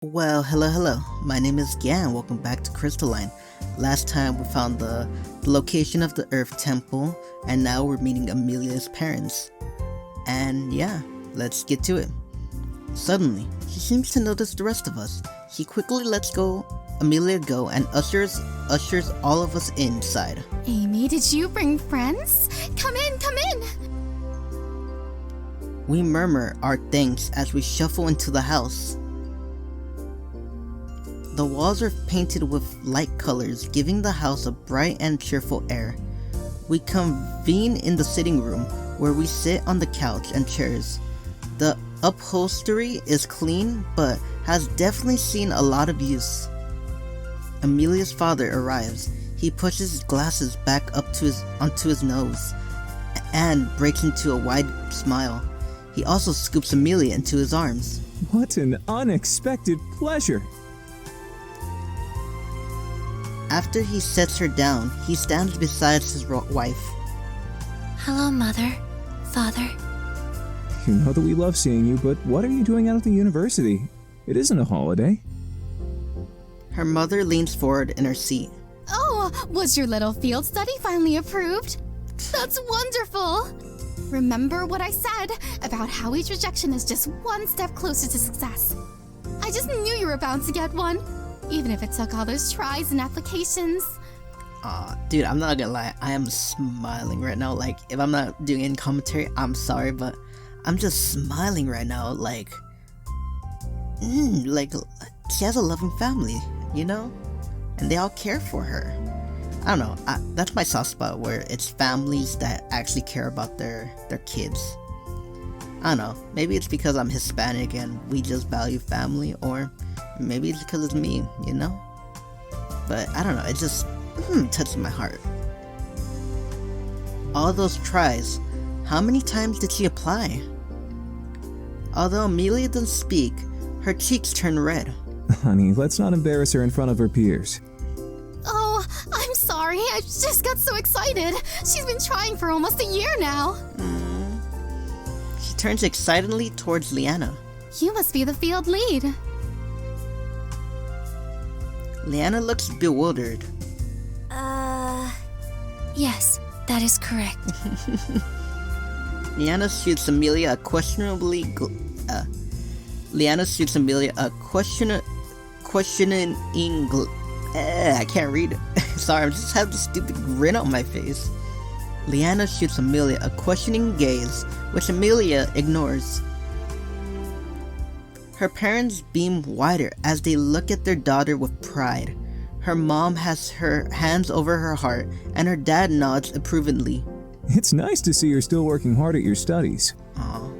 Well, hello. My name is Gan. Welcome back to Crystalline. Last time we found the location of the Earth Temple, and now we're meeting Amelia's parents. And yeah, let's get to it. Suddenly, he seems to notice the rest of us. He quickly lets Amelia go and ushers all of us inside. Amy, did you bring friends? Come in! We murmur our thanks as we shuffle into the house. The walls are painted with light colors, giving the house a bright and cheerful air. We convene in the sitting room, where we sit on the couch and chairs. The upholstery is clean, but has definitely seen a lot of use. Amelia's father arrives. He pushes his glasses back up onto his nose, and breaks into a wide smile. He also scoops Amelia into his arms. What an unexpected pleasure! After he sets her down, he stands beside his wife. Hello, Mother. Father. You know that we love seeing you, but what are you doing out at the university? It isn't a holiday. Her mother leans forward in her seat. Oh, was your little field study finally approved? That's wonderful! Remember what I said about how each rejection is just one step closer to success. I just knew you were bound to get one, even if it took all those tries and applications. Aw, dude, I'm not gonna lie, I am smiling right now. Like, if I'm not doing any commentary, I'm sorry, but I'm just smiling right now. Like she has a loving family, you know? And they all care for her. I don't know, that's my soft spot, where it's families that actually care about their kids. I don't know, maybe it's because I'm Hispanic and we just value family, or maybe it's because it's me, you know? But I don't know, it just touches my heart. All those tries, how many times did she apply? Although Amelia doesn't speak, her cheeks turn red. Honey, let's not embarrass her in front of her peers. Oh, I'm sorry, I just got so excited. She's been trying for almost a year now. She turns excitedly towards Leanna. You must be the field lead. Leanna looks bewildered. Yes, that is correct. Leanna shoots Amelia a questioning I can't read it. Sorry, I just have this stupid grin on my face. Leanna shoots Amelia a questioning gaze, which Amelia ignores. Her parents beam wider as they look at their daughter with pride. Her mom has her hands over her heart, and her dad nods approvingly. It's nice to see you're still working hard at your studies. Aw.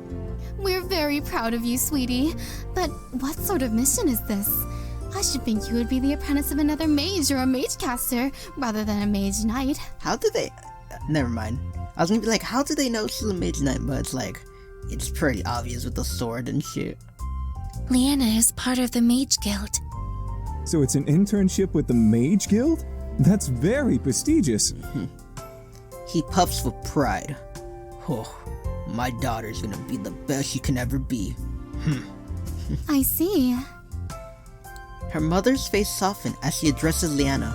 We're very proud of you, sweetie. But what sort of mission is this? I should think you would be the apprentice of another mage or a mage-caster, rather than a Mage-Knight. How did they... never mind. I was gonna be like, how did they know she's a Mage-Knight? But it's like, it's pretty obvious with the sword and shit. Leanna is part of the Mage Guild. So it's an internship with the Mage Guild? That's very prestigious. He puffs with pride. Oh, my daughter's gonna be the best she can ever be. I see. Her mother's face softens as she addresses Leanna.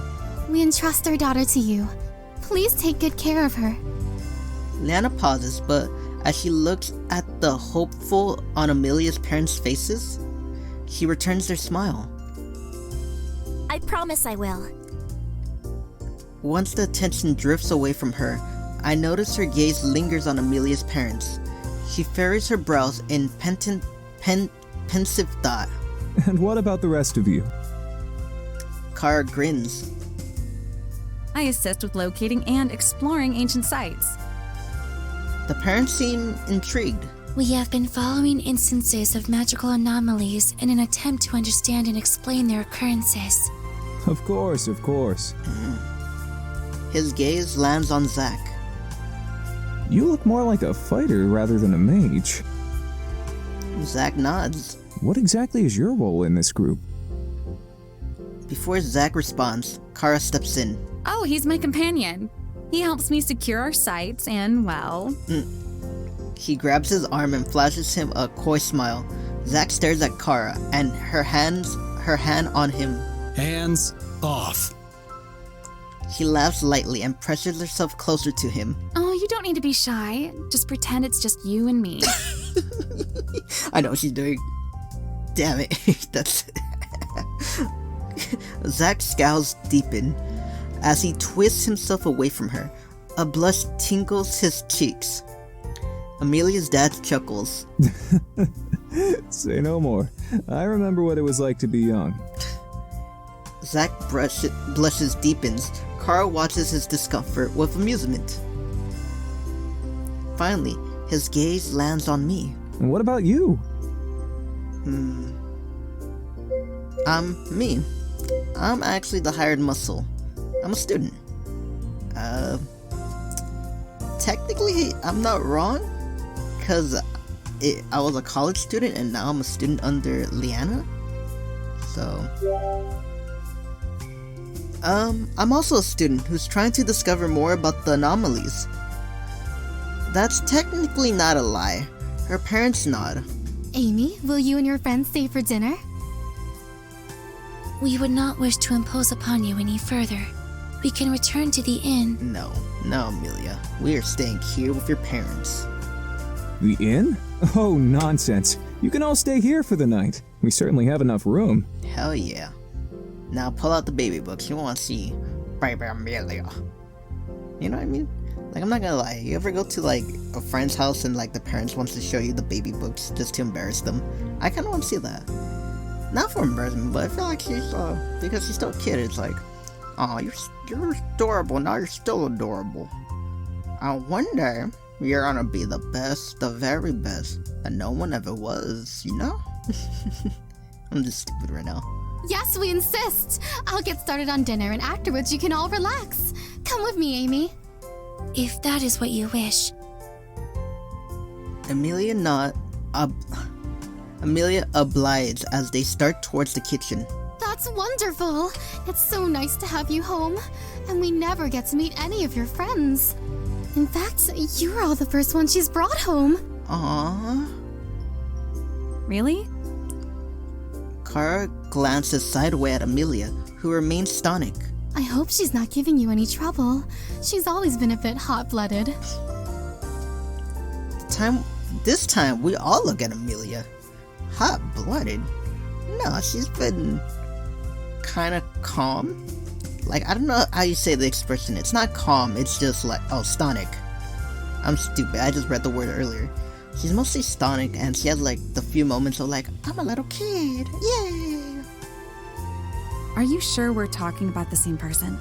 We entrust our daughter to you. Please take good care of her. Leanna pauses, but as she looks at the hopeful on Amelia's parents' faces, she returns their smile. I promise I will. Once the attention drifts away from her, I notice her gaze lingers on Amelia's parents. She furrows her brows in pensive thought. And what about the rest of you? Kara grins. I assist with locating and exploring ancient sites. The parents seem intrigued. We have been following instances of magical anomalies in an attempt to understand and explain their occurrences. Of course. His gaze lands on Zach. You look more like a fighter rather than a mage. Zach nods. What exactly is your role in this group? Before Zach responds, Kara steps in. Oh, he's my companion. He helps me secure our sites and, well... She grabs his arm and flashes him a coy smile, Zack stares at Kara and her hand on him. Hands off. She laughs lightly and presses herself closer to him. Oh, you don't need to be shy. Just pretend it's just you and me. I know what she's doing. Damn it. That's... Zack's scowls deepen as he twists himself away from her. A blush tingles his cheeks. Amelia's dad chuckles. Say no more. I remember what it was like to be young. Zack blushes deepens. Kara watches his discomfort with amusement. Finally, his gaze lands on me. And what about you? Me. I'm actually the hired muscle. I'm a student. Technically, I'm not wrong, because I was a college student and now I'm a student under Leanna. So... I'm also a student who's trying to discover more about the anomalies. That's technically not a lie. Her parents nod. Amy, will you and your friends stay for dinner? We would not wish to impose upon you any further. We can return to the inn. No, Amelia. We are staying here with your parents. The inn? Oh, nonsense. You can all stay here for the night. We certainly have enough room. Hell yeah. Now pull out the baby books. You want to see Baby Amelia. You know what I mean? Like, I'm not gonna lie. You ever go to, like, a friend's house and, like, the parents wants to show you the baby books just to embarrass them? I kind of want to see that. Not for embarrassment, but I feel like she's, because she's still a kid, it's like, oh, you're adorable. Now you're still adorable. I wonder if you're gonna be the best, the very best, that no one ever was, you know? I'm just stupid right now. Yes, we insist. I'll get started on dinner and afterwards you can all relax. Come with me, Amy. If that is what you wish. Amelia obliges as they start towards the kitchen. That's wonderful. It's so nice to have you home. And we never get to meet any of your friends. In fact, you're all the first ones she's brought home. Aww. Really? Kara glances sideways at Amelia, who remains stonic. I hope she's not giving you any trouble. She's always been a bit hot-blooded. This time, we all look at Amelia. Hot-blooded? No, she's been kind of calm. Like, I don't know how you say the expression. It's not calm, it's just like, oh, stonic. I'm stupid, I just read the word earlier. She's mostly stonic, and she has like the few moments of like, I'm a little kid, yay! Are you sure we're talking about the same person?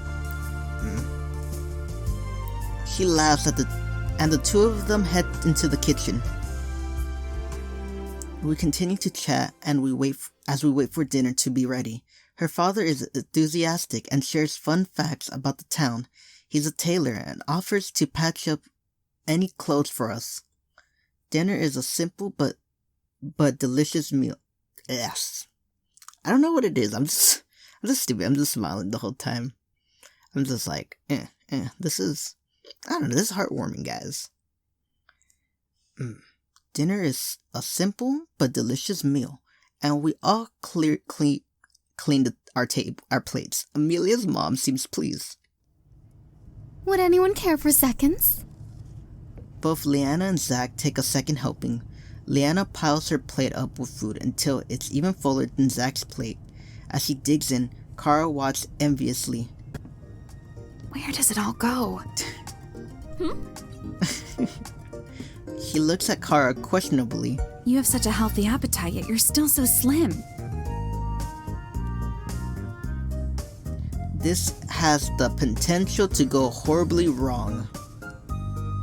She laughs and the two of them head into the kitchen. We continue to chat, and we wait for dinner to be ready. Her father is enthusiastic and shares fun facts about the town. He's a tailor and offers to patch up any clothes for us. Dinner is a simple but delicious meal. Yes. I don't know what it is. I'm just stupid. I'm just smiling the whole time. I'm just like, this is, I don't know, this is heartwarming, guys. Dinner is a simple but delicious meal, and we all cleaned our plates. Amelia's mom seems pleased. Would anyone care for seconds? Both Leanna and Zack take a second helping. Leanna piles her plate up with food until it's even fuller than Zack's plate. As she digs in, Kara watches enviously. Where does it all go? She looks at Kara questionably. You have such a healthy appetite, yet you're still so slim. This has the potential to go horribly wrong.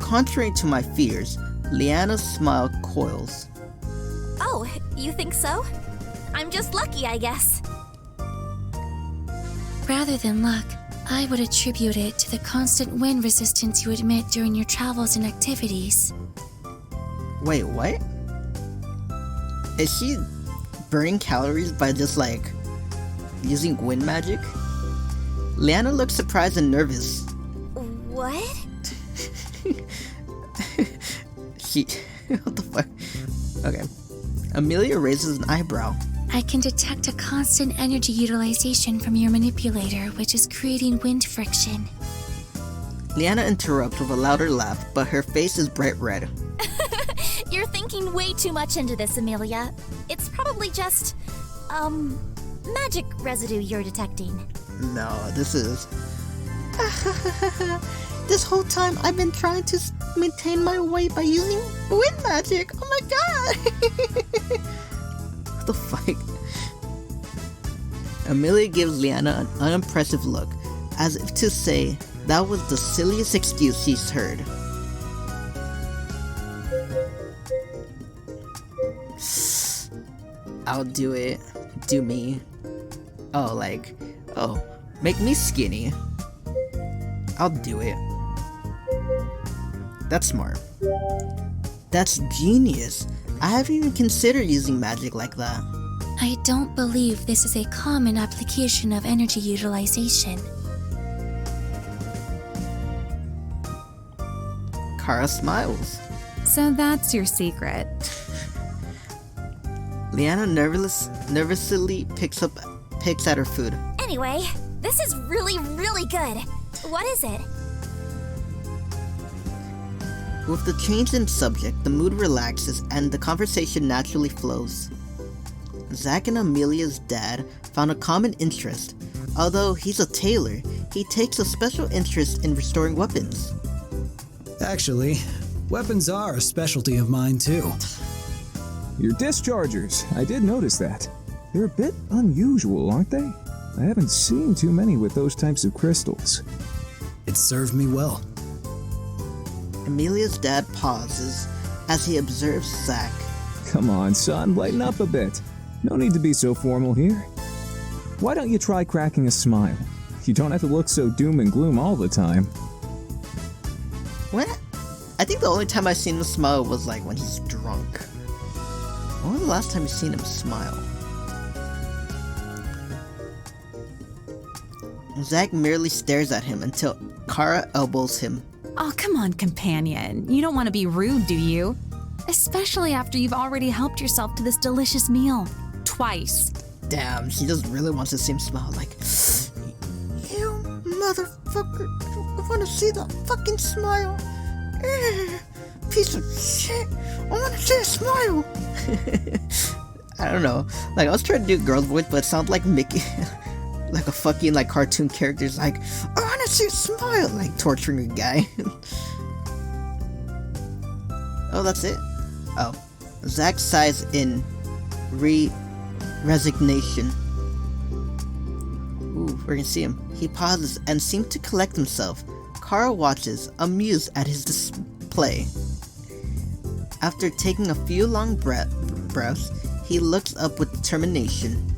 Contrary to my fears, Leanna's smile coils. Oh, you think so? I'm just lucky, I guess. Rather than luck, I would attribute it to the constant wind resistance you admit during your travels and activities. Wait, what? Is she burning calories by just like using wind magic? Leanna looks surprised and nervous. What? What the fuck? Okay. Amelia raises an eyebrow. I can detect a constant energy utilization from your manipulator, which is creating wind friction. Leanna interrupts with a louder laugh, but her face is bright red. You're thinking way too much into this, Amelia. It's probably just, magic residue you're detecting. No, this is... This whole time I've been trying to maintain my weight by using wind magic. Oh my god! What the fuck? Amelia gives Leanna an unimpressive look, as if to say that was the silliest excuse she's heard. I'll do it. Do me. Oh, make me skinny. I'll do it. That's smart. That's genius. I haven't even considered using magic like that. I don't believe this is a common application of energy utilization. Kara smiles. So that's your secret. Leanna nervously picks at her food. Anyway, this is really, really good. What is it? With the change in subject, the mood relaxes and the conversation naturally flows. Zach and Amelia's dad found a common interest. Although he's a tailor, he takes a special interest in restoring weapons. Actually, weapons are a specialty of mine too. Your dischargers, I did notice that. They're a bit unusual, aren't they? I haven't seen too many with those types of crystals. It served me well. Amelia's dad pauses as he observes Zach. Come on, son, lighten up a bit. No need to be so formal here. Why don't you try cracking a smile? You don't have to look so doom and gloom all the time. What? I think the only time I've seen him smile was like when he's drunk. When was the last time you seen him smile? Zach merely stares at him until Kara elbows him. Oh, come on, companion. You don't want to be rude, do you? Especially after you've already helped yourself to this delicious meal. Twice. Damn, she just really wants to see him smile like, you motherfucker, I want to see that fucking smile. Piece of shit, I want to see a smile. I don't know, like I was trying to do a girl's voice, but it sounded like Mickey, like a fucking like cartoon character's like, I want to see a smile, like torturing a guy. Oh, that's it? Oh. Zach sighs in resignation. Ooh, we're gonna see him. He pauses and seems to collect himself. Kara watches, amused at his display. After taking a few long breaths, he looks up with determination.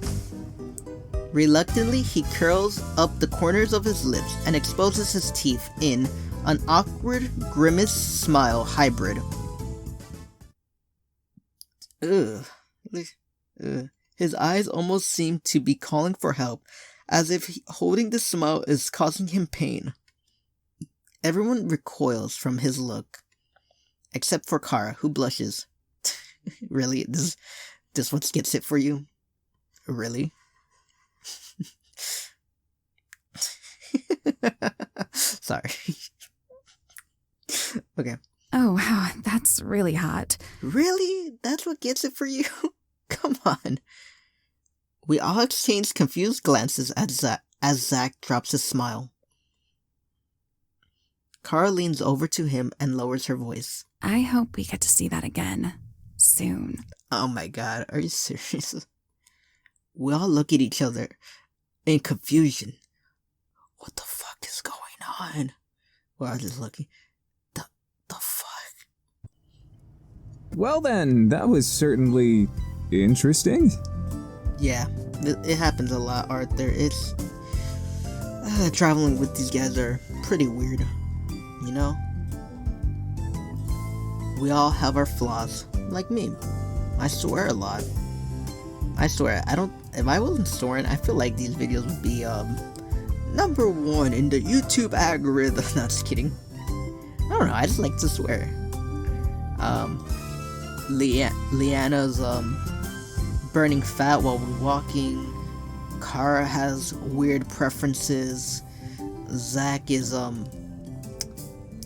Reluctantly, he curls up the corners of his lips and exposes his teeth in an awkward grimace smile hybrid. Ugh. His eyes almost seem to be calling for help, as if holding the smile is causing him pain. Everyone recoils from his look, except for Kara, who blushes. Really? This what gets it for you? Really? Sorry. Okay. Oh, wow, that's really hot. Really? That's what gets it for you? Come on. We all exchange confused glances as Zach drops his smile. Kara leans over to him and lowers her voice. I hope we get to see that again. Soon. Oh my god, are you serious? We all look at each other in confusion. What the fuck is going on? We're all just looking. The fuck? Well then, that was certainly interesting. Yeah, it happens a lot, Arthur. It's... traveling with these guys are pretty weird, you know? We all have our flaws, like me. I swear a lot. I swear, if I wasn't swearing, I feel like these videos would be, number one in the YouTube algorithm. No, just kidding. I don't know, I just like to swear. Leanna's burning fat while we're walking. Kara has weird preferences. Zach is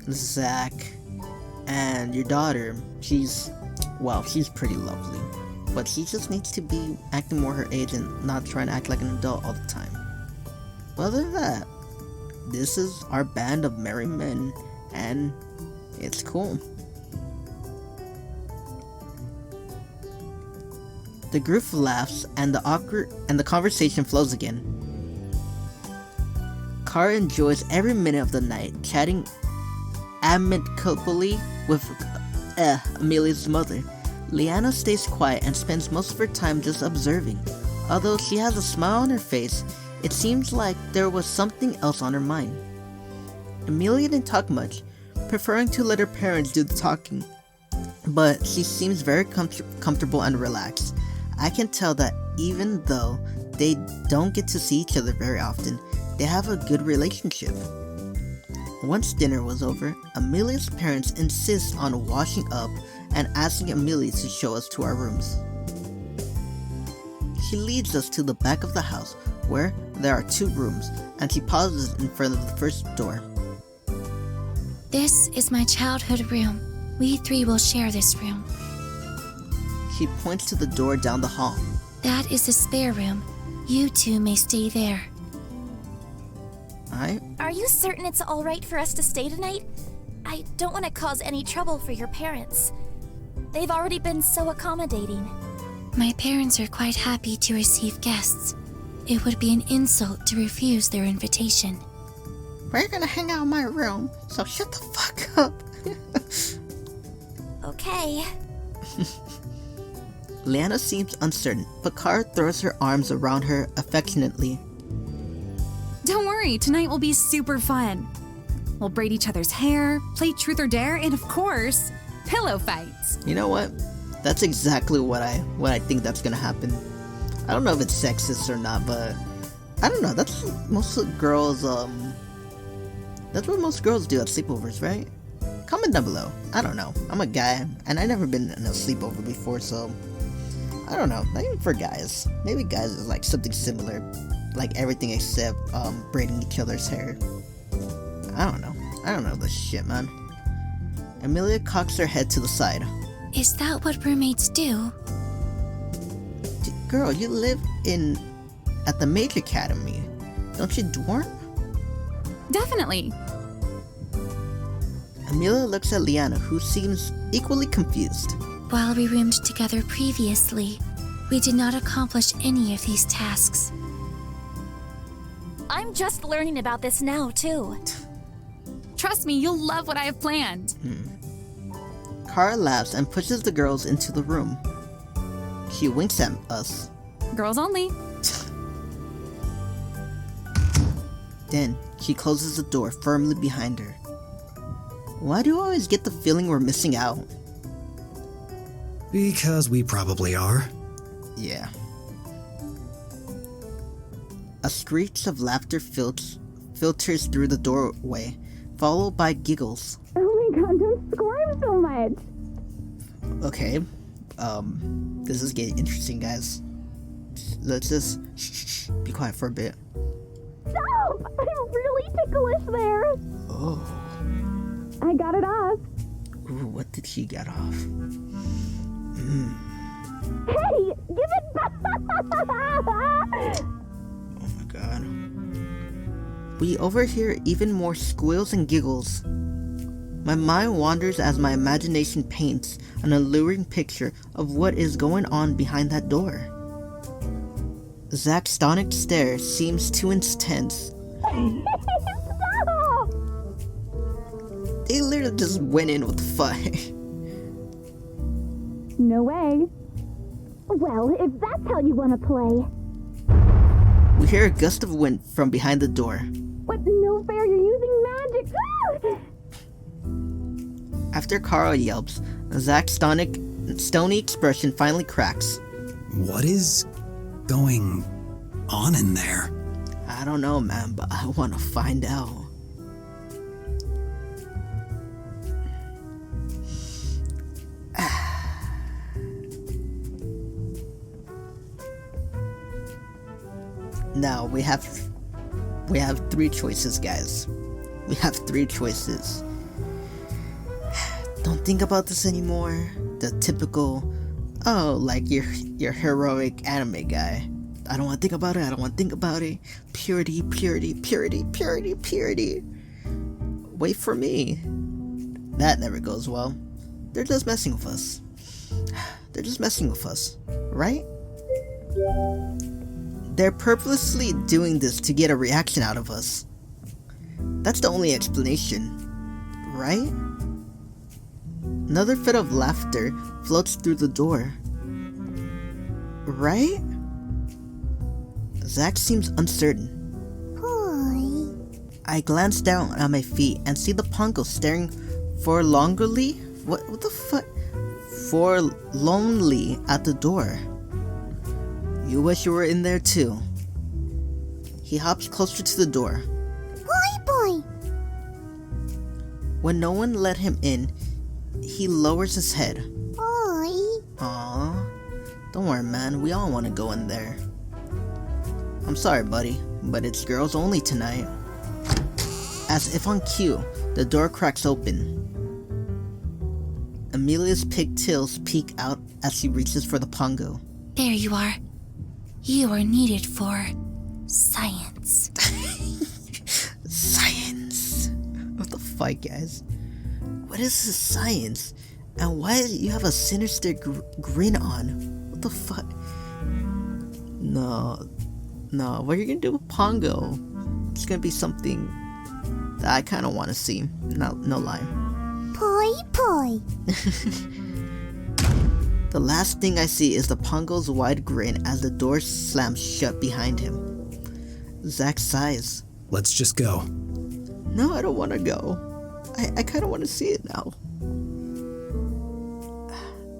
Zach, and your daughter, she's pretty lovely, but she just needs to be acting more her age and not trying to act like an adult all the time. But other than that, this is our band of merry men, and it's cool. The group laughs, and the conversation flows again. Kara enjoys every minute of the night, chatting amicably with Amelia's mother. Leanna stays quiet and spends most of her time just observing. Although she has a smile on her face, it seems like there was something else on her mind. Amelia didn't talk much, preferring to let her parents do the talking, but she seems very comfortable and relaxed. I can tell that even though they don't get to see each other very often, they have a good relationship. Once dinner was over, Amelia's parents insist on washing up and asking Amelia to show us to our rooms. She leads us to the back of the house, where there are 2 rooms, and she pauses in front of the first door. This is my childhood room. We 3 will share this room. She points to the door down the hall. That is the spare room. You 2 may stay there. Are you certain it's alright for us to stay tonight? I don't want to cause any trouble for your parents. They've already been so accommodating. My parents are quite happy to receive guests. It would be an insult to refuse their invitation. We're gonna hang out in my room, so shut the fuck up. Okay. Leanna seems uncertain, but Kara throws her arms around her affectionately. Don't worry, tonight will be super fun. We'll braid each other's hair, play truth or dare, and of course, pillow fights. You know what? That's exactly what I think that's gonna happen. I don't know if it's sexist or not, but I don't know. That's most girls. That's what most girls do at sleepovers, right? Comment down below. I don't know. I'm a guy, and I've never been in a sleepover before, so I don't know. Not even for guys. Maybe guys is like something similar, like everything except braiding each other's hair. I don't know. I don't know this shit, man. Amelia cocks her head to the side. Is that what roommates do? Girl, you live at the Mage Academy. Don't you dorm? Definitely. Amelia looks at Leanna, who seems equally confused. While we roomed together previously, we did not accomplish any of these tasks. I'm just learning about this now, too. Trust me, you'll love what I have planned. Kara laughs and pushes the girls into the room. She winks at us. Girls only. Then, she closes the door firmly behind her. Why do I always get the feeling we're missing out? Because we probably are. Yeah. A screech of laughter filters through the doorway, followed by giggles. Oh my god, don't squirm so much! Okay, this is getting interesting, guys. Let's just be quiet for a bit. Stop! I'm really ticklish there! Oh. I got it off. Ooh, what did she get off? Hey! Give it back! Oh my god. We overhear even more squeals and giggles. My mind wanders as my imagination paints an alluring picture of what is going on behind that door. Zach's stonic stare seems too intense. Stop! They literally just went in with the fight. No way. Well, if that's how you want to play. We hear a gust of wind from behind the door. What? No fair, you're using magic! After Kara yelps, Zach's stony expression finally cracks. What is going on in there? I don't know, man, but I want to find out. Now we have 3 choices, guys. We have 3 choices. Don't think about this anymore. The typical, oh, like your heroic anime guy. I don't want to think about it. I don't want to think about it. Purity, purity, purity, purity, purity. Wait for me. That never goes well. They're just messing with us. They're just messing with us, right? They're purposely doing this to get a reaction out of us. That's the only explanation, right? Another fit of laughter floats through the door. Right? Zach seems uncertain. I glance down at my feet and see the Pongo staring forlornly. What the fuck? Forlornly at the door. You wish you were in there too. He hops closer to the door. Boy. When no one let him in, he lowers his head. Aww. Don't worry, man. We all want to go in there. I'm sorry, buddy, but it's girls only tonight. As if on cue, the door cracks open. Amelia's pigtails peek out as she reaches for the Pongo. There you are. You are needed for science. Science? What the fuck, guys? What is this science? And why do you have a sinister grin on? What the fuck? No, what are you gonna do with Pongo? It's gonna be something that I kinda wanna see. No lie. Poi. The last thing I see is the Pongo's wide grin as the door slams shut behind him. Zach sighs. Let's just go. No, I don't wanna go. I kinda wanna see it now.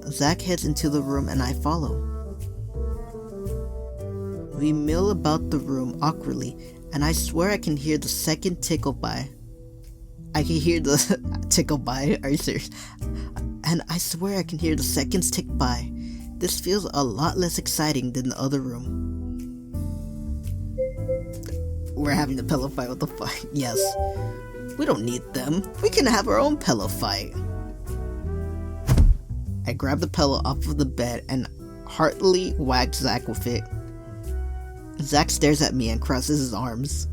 Zach heads into the room and I follow. We mill about the room awkwardly, and I swear I can hear the second tickle by. I can hear the tickle by, are you serious? And I swear I can hear the seconds tick by. This feels a lot less exciting than the other room. We're having a pillow fight, what the fuck? Yes. We don't need them. We can have our own pillow fight. I grab the pillow off of the bed and heartily whack Zach with it. Zach stares at me and crosses his arms.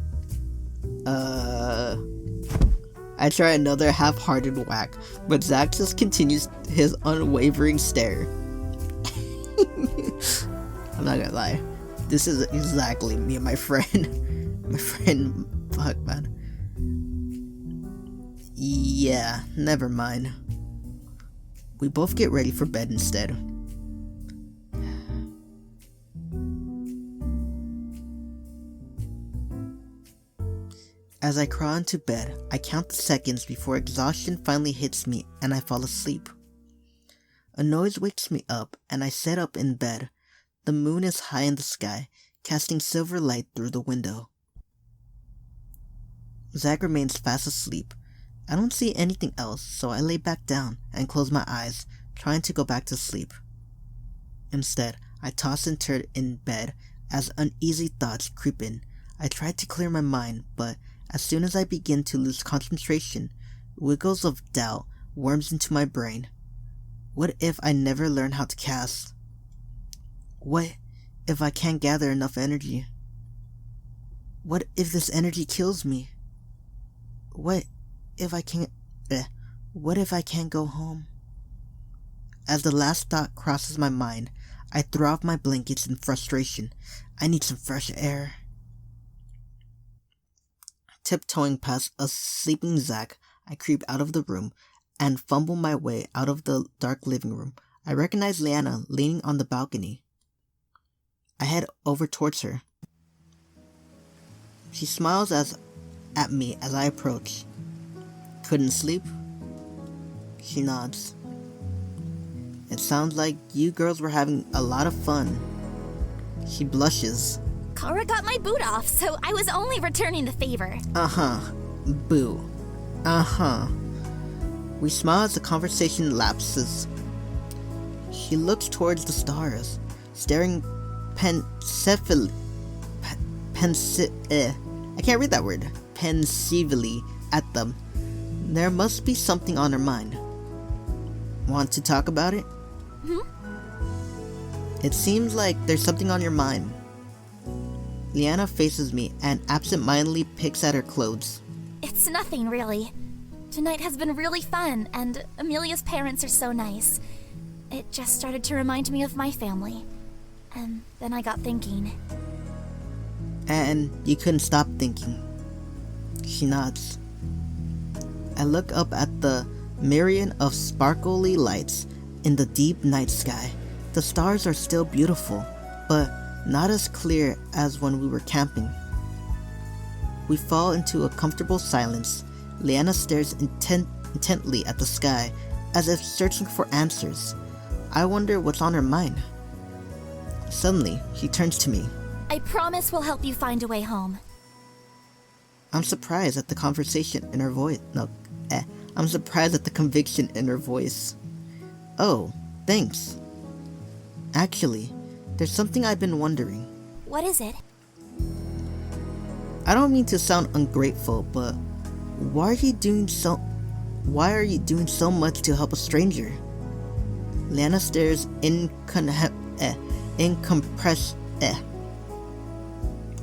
I try another half-hearted whack, but Zach just continues his unwavering stare. I'm not gonna lie. This is exactly me and my friend. Fuck, man. Yeah, never mind. We both get ready for bed instead. As I crawl into bed, I count the seconds before exhaustion finally hits me and I fall asleep. A noise wakes me up and I sit up in bed. The moon is high in the sky, casting silver light through the window. Zach remains fast asleep. I don't see anything else, so I lay back down and close my eyes, trying to go back to sleep. Instead, I toss and turn in bed as uneasy thoughts creep in. I try to clear my mind, but as soon as I begin to lose concentration, wiggles of doubt worms into my brain. What if I never learn how to cast? What if I can't gather enough energy? What if this energy kills me? What if I can't go home? As the last thought crosses my mind, I throw off my blankets in frustration. I need some fresh air. Tiptoeing past a sleeping Zach, I creep out of the room and fumble my way out of the dark living room. I recognize Leanna leaning on the balcony. I head over towards her. She smiles at me as I approach. Couldn't sleep? She nods. It sounds like you girls were having a lot of fun. She blushes. Kara got my boot off, so I was only returning the favor. Boo. We smile as the conversation lapses. She looks towards the stars, staring pensively I can't read that word. Pensively at them. There must be something on her mind. Want to talk about it? It seems like there's something on your mind. Leanna faces me and absent-mindedly picks at her clothes. It's nothing, really. Tonight has been really fun, and Amelia's parents are so nice. It just started to remind me of my family. And then I got thinking. And you couldn't stop thinking. She nods. I look up at the myriad of sparkly lights in the deep night sky. The stars are still beautiful, but not as clear as when we were camping. We fall into a comfortable silence. Leanna stares intently at the sky, as if searching for answers. I wonder what's on her mind. Suddenly, she turns to me. I promise we'll help you find a way home. I'm surprised at the conversation in her voice. I'm surprised at the conviction in her voice. Oh, thanks. Actually, there's something I've been wondering. What is it? I don't mean to sound ungrateful, but why are you doing so much to help a stranger? Leanna stares I'm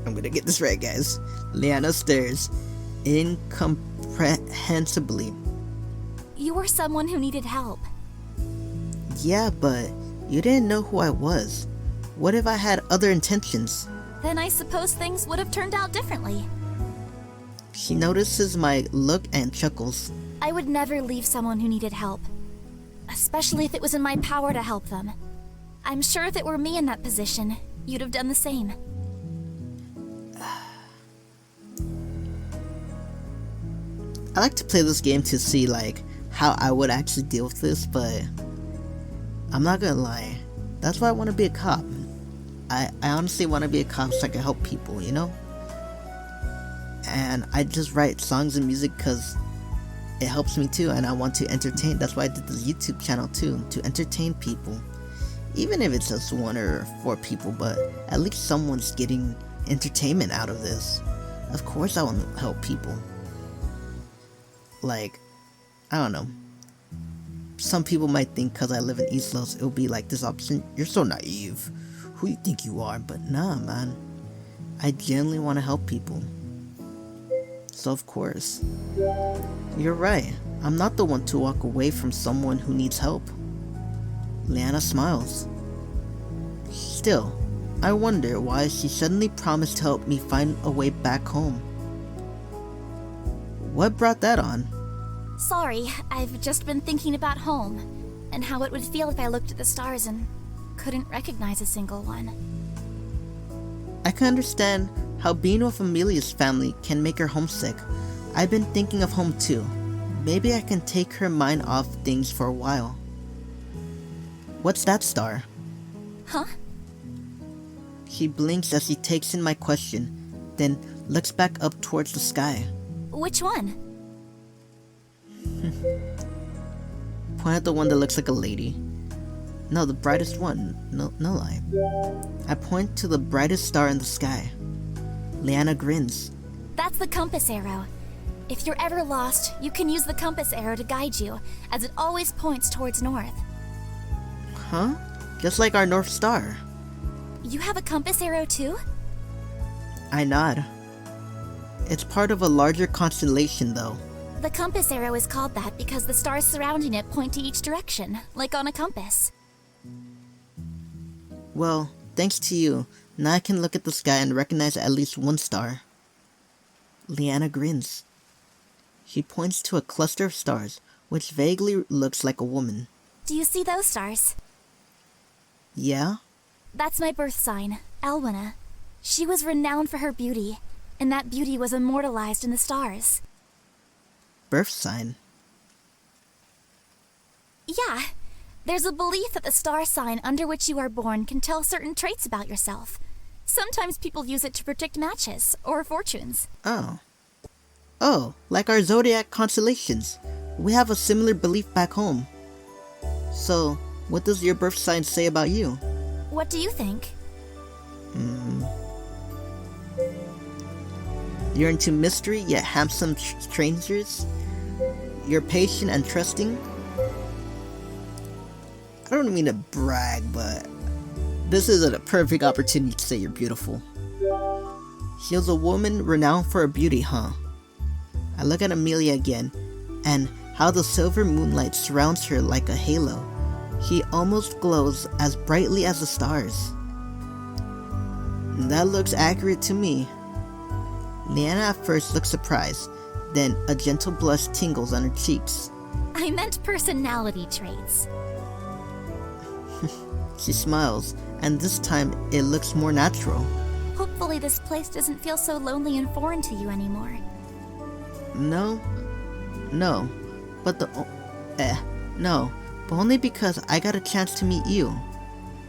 gonna get this right, guys. Leanna stares incomprehensibly. You were someone who needed help. Yeah, but you didn't know who I was. What if I had other intentions? Then I suppose things would have turned out differently. She notices my look and chuckles. I would never leave someone who needed help. Especially if it was in my power to help them. I'm sure if it were me in that position, you'd have done the same. I like to play this game to see how I would actually deal with this, but I'm not gonna lie. That's why I want to be a cop. I honestly want to be a cop so I can help people, you know? And I just write songs and music because it helps me too, and I want to entertain. That's why I did this YouTube channel too, to entertain people. Even if it's just 1 or 4 people, but at least someone's getting entertainment out of this. Of course I want to help people. I don't know. Some people might think because I live in East Los, it'll be like this option. You're so naive. Who you think you are? But nah, man. I genuinely want to help people. So of course. You're right. I'm not the one to walk away from someone who needs help. Leanna smiles. Still, I wonder why she suddenly promised to help me find a way back home. What brought that on? Sorry, I've just been thinking about home, and how it would feel if I looked at the stars and couldn't recognize a single one. I can understand how being with Amelia's family can make her homesick. I've been thinking of home too. Maybe I can take her mind off things for a while. What's that star? Huh? She blinks as she takes in my question, then looks back up towards the sky. Which one? Point at the one that looks like a lady. No, the brightest one. No lie. I point to the brightest star in the sky. Leanna grins. That's the compass arrow. If you're ever lost, you can use the compass arrow to guide you, as it always points towards north. Huh? Just like our North Star. You have a compass arrow too? I nod. It's part of a larger constellation, though. The compass arrow is called that because the stars surrounding it point to each direction, like on a compass. Well, thanks to you, now I can look at the sky and recognize at least one star. Leanna grins. She points to a cluster of stars, which vaguely looks like a woman. Do you see those stars? Yeah? That's my birth sign, Elwina. She was renowned for her beauty, and that beauty was immortalized in the stars. Birth sign? Yeah. There's a belief that the star sign under which you are born can tell certain traits about yourself. Sometimes people use it to predict matches or fortunes. Oh, like our zodiac constellations. We have a similar belief back home. So, what does your birth sign say about you? What do you think? You're into mystery yet handsome strangers. You're patient and trusting. I don't mean to brag, but this is a perfect opportunity to say you're beautiful. She was a woman renowned for her beauty, huh? I look at Amelia again, and how the silver moonlight surrounds her like a halo. She almost glows as brightly as the stars. That looks accurate to me. Leanna at first looks surprised, then a gentle blush tingles on her cheeks. I meant personality traits. She smiles, and this time it looks more natural. Hopefully this place doesn't feel so lonely and foreign to you anymore. No, but only because I got a chance to meet you,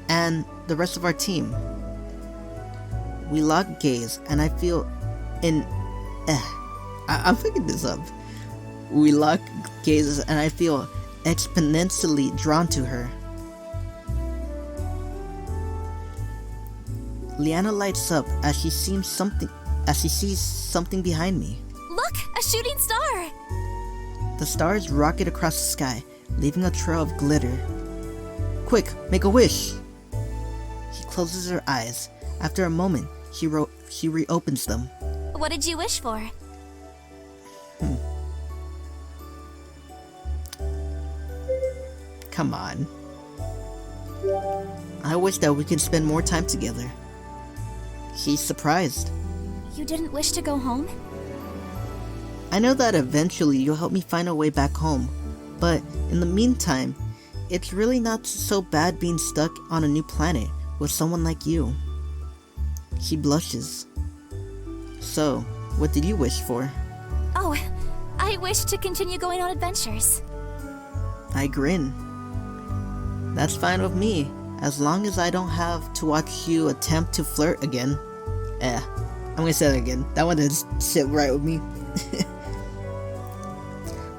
and the rest of our team. We lock gaze, and I feel I'm picking this up. We lock gazes, and I feel exponentially drawn to her. Leanna lights up as she sees something behind me. Look, a shooting star! The stars rocket across the sky, leaving a trail of glitter. Quick, make a wish! She closes her eyes. After a moment, she reopens them. What did you wish for? Come on. I wish that we could spend more time together. She's surprised. You didn't wish to go home? I know that eventually you'll help me find a way back home, but in the meantime, it's really not so bad being stuck on a new planet with someone like you. She blushes. So, what did you wish for? Oh, I wish to continue going on adventures. I grin. That's fine with me, as long as I don't have to watch you attempt to flirt again. I'm gonna say that again. That one didn't sit right with me.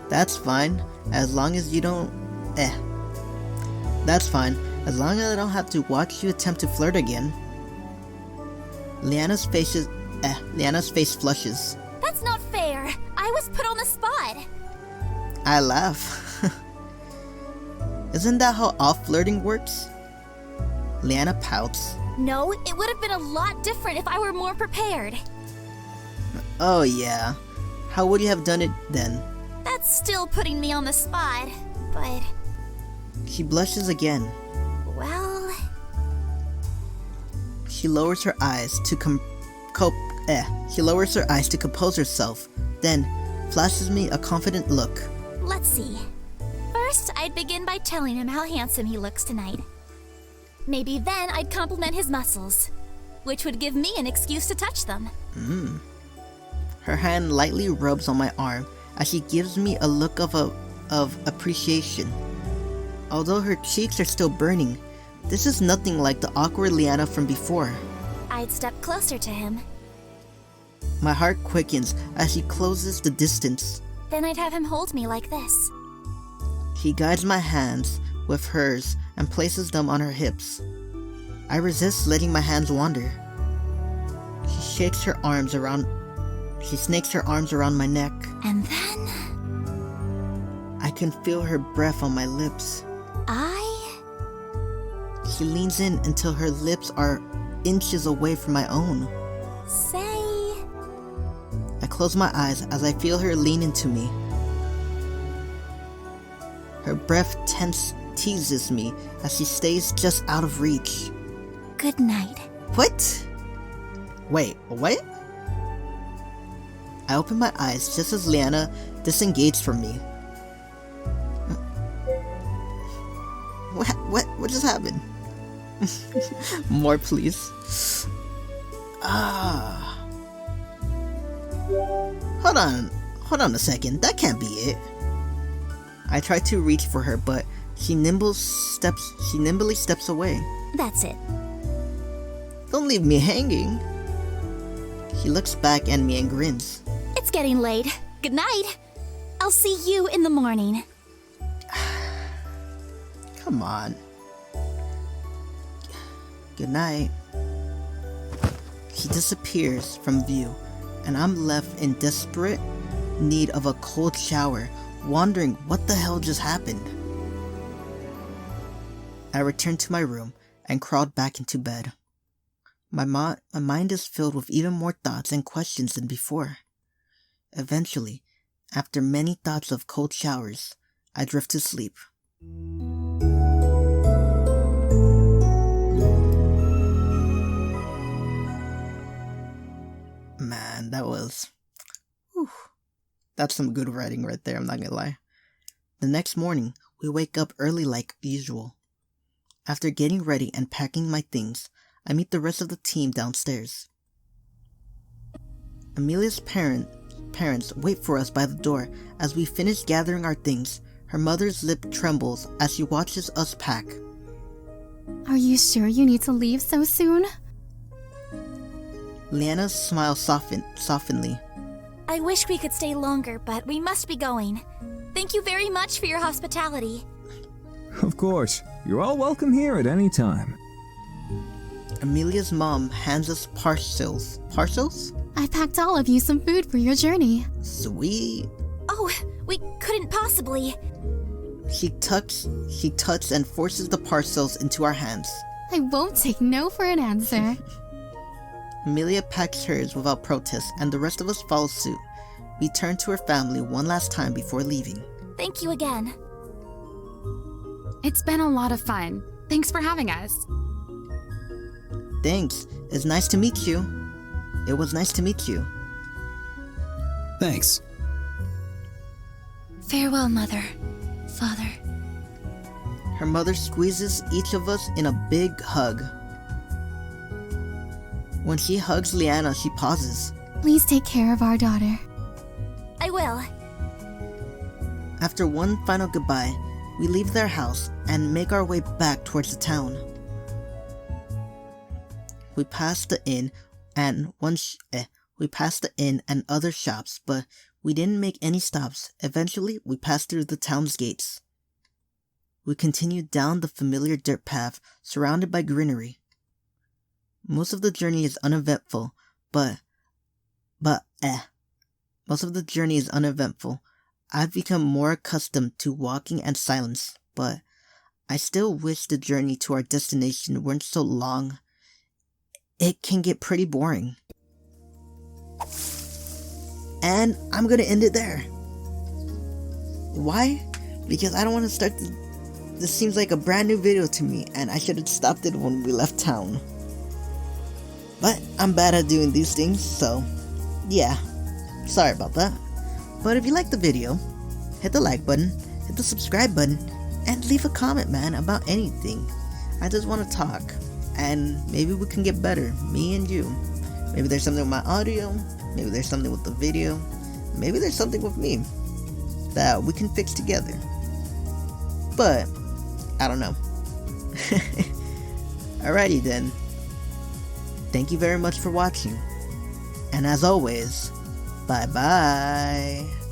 That's fine, as long as you don't... That's fine, as long as I don't have to watch you attempt to flirt again. Leanna's face flushes. That's not fair. I was put on the spot. I laugh. Isn't that how all flirting works? Leanna pouts. No, it would have been a lot different if I were more prepared. Oh yeah. How would you have done it then? That's still putting me on the spot, but... She blushes again. Well... She lowers her eyes to compose herself, then flashes me a confident look. Let's see. First, I'd begin by telling him how handsome he looks tonight. Maybe then I'd compliment his muscles, which would give me an excuse to touch them. Her hand lightly rubs on my arm as she gives me a look of appreciation. Although her cheeks are still burning, this is nothing like the awkward Leanna from before. I'd step closer to him. My heart quickens as she closes the distance. Then I'd have him hold me like this. He guides my hands with hers and places them on her hips. I resist letting my hands wander. She snakes her arms around my neck. And then... I can feel her breath on my lips. She leans in until her lips are inches away from my own. Say... I close my eyes as I feel her lean into me. Her breath teases me as she stays just out of reach. Good night. What? Wait, what? I open my eyes just as Leanna disengaged from me. What just happened? More, please. Hold on a second. That can't be it. I try to reach for her, but she nimbly steps away. That's it. Don't leave me hanging. She looks back at me and grins. It's getting late. Good night. I'll see you in the morning. Come on. Good night. She disappears from view, and I'm left in desperate need of a cold shower, wondering what the hell just happened. I returned to my room and crawled back into bed. My mind is filled with even more thoughts and questions than before. Eventually, after many thoughts of cold showers, I drift to sleep. Man, that's some good writing right there, I'm not gonna lie. The next morning, we wake up early like usual. After getting ready and packing my things, I meet the rest of the team downstairs. Amelia's parents wait for us by the door. As we finish gathering our things, her mother's lip trembles as she watches us pack. Are you sure you need to leave so soon? Leanna smiles softenly. I wish we could stay longer, but we must be going. Thank you very much for your hospitality. Of course, you're all welcome here at any time. Amelia's mom hands us parcels. Parcels? I packed all of you some food for your journey. Sweet. Oh, we couldn't possibly. She tucks and forces the parcels into our hands. I won't take no for an answer. Amelia packs hers without protest, and the rest of us follow suit. We turn to her family one last time before leaving. Thank you again. It's been a lot of fun. Thanks for having us. Thanks. It's nice to meet you. It was nice to meet you. Thanks. Farewell, Mother, Father. Her mother squeezes each of us in a big hug. When she hugs Leanna, she pauses. Please take care of our daughter. I will. After one final goodbye, we leave their house and make our way back towards the town. We pass the inn and other shops, but we didn't make any stops. Eventually, we passed through the town's gates. We continued down the familiar dirt path, surrounded by greenery. Most of the journey is uneventful, I've become more accustomed to walking and silence, but I still wish the journey to our destination weren't so long. It can get pretty boring. And I'm gonna end it there. Why? Because I don't want to start this seems like a brand new video to me, and I should have stopped it when we left town. But I'm bad at doing these things, so yeah, sorry about that. But if you liked the video, hit the like button, hit the subscribe button, and leave a comment, man, about anything. I just want to talk, and maybe we can get better, me and you. Maybe there's something with my audio, maybe there's something with the video, maybe there's something with me that we can fix together. But I don't know. Alrighty then. Thank you very much for watching. And as always, bye bye.